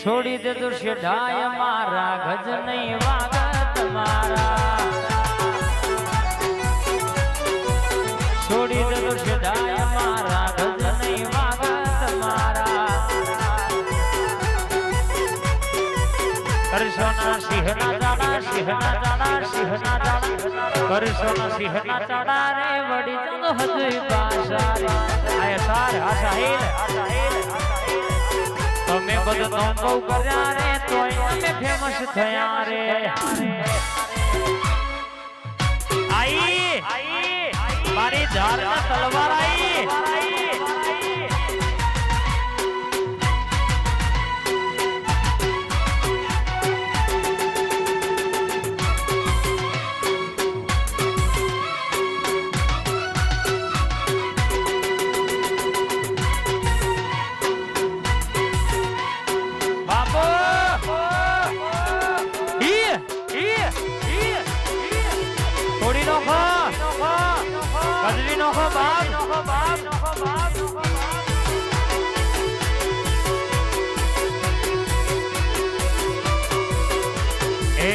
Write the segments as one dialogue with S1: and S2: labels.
S1: છોડી દે તો શેઢાય મારા ગજ નહીં વાગત મારા છોડી દે તો શેઢાય મારા ગજ નહીં વાગત મારા કરશોના સિંહના જાડા સિંહના જાડા સિંહના જાડા કરશોના સિંહના જાડા રે વડી જંગ હજુય પાસા રે આય સાર આ સાહિલ તમે બધો બહુ કર્યા રે તોય અમે ફેમસ થયા રે આઈ મારી ધારના તલવાર આઈ ગજવી નોખો બાપ એ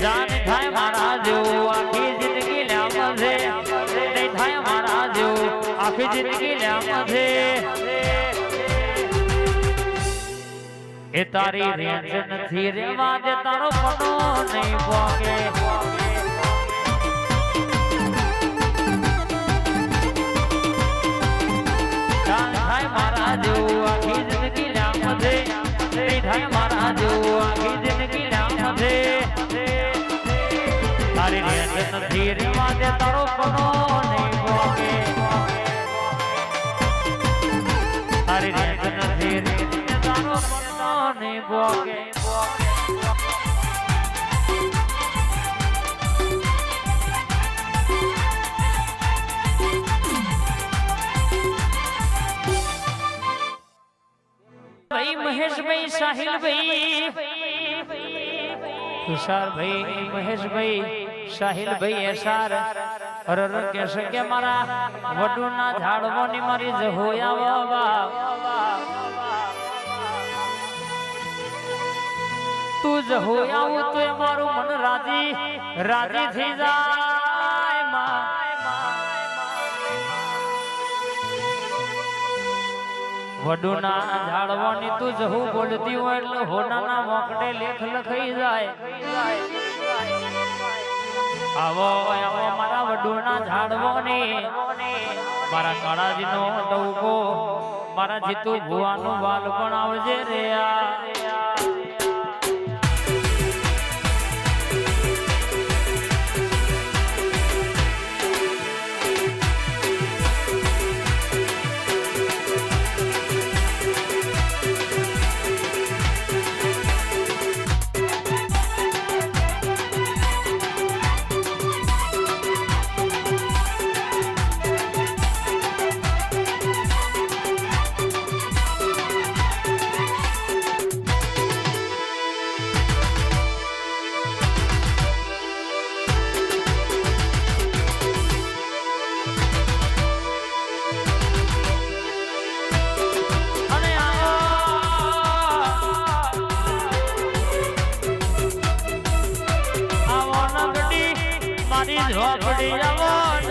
S1: જાન થાય મારા જેવું આખી જિંદગી લ્યા મધે નહીં થાય મારા જેવું આખી જિંદગી લ્યા મધે એ તારી રેન્જ નથી રેવા દે તારો પનો નહીં પોકે મારા જેવું આખી જિંદગી નામ છે થાય મારા જેવું આખી જિંદગી નામ છે તારી રેન્જ નથી રેવા દે તારો પનો નહીં પોકે તારી રેન્જ નથી રેવા દે તારો પનો નહીં પોકે भाई महेश भाई साहिल भाई तुषार भाई महेश भाई साहिल भाई एसार अरे कैसे के मारा वडूना झाड़वोनी मारी जहोया वावा तू जहोया हो तो मारू मन राजी राजी थी जाए मां વડુના ઝાડવાની તું જહુ બોલતી હોય એટલે હોનાના મોકડે લેખ લખાઈ જાય આવો આવો મારા વડુના ઝાડવાની મારા કાળાજીનો ડવકો મારા જીતુ ભુવાનું વાલ પણ આવજે રે ઝોપડી આવોન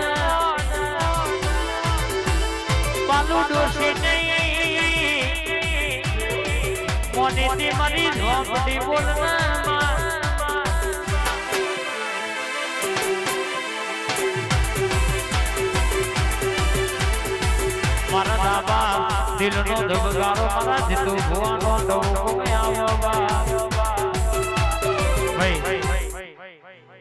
S1: પાલુ ડોસી નહીં મોનીથી મારી ઝોપડી બોલના મારા દાબા દિલનો ધબકારો મારા જીતુ ભુવાનો ડોકો આવો બા ભાઈ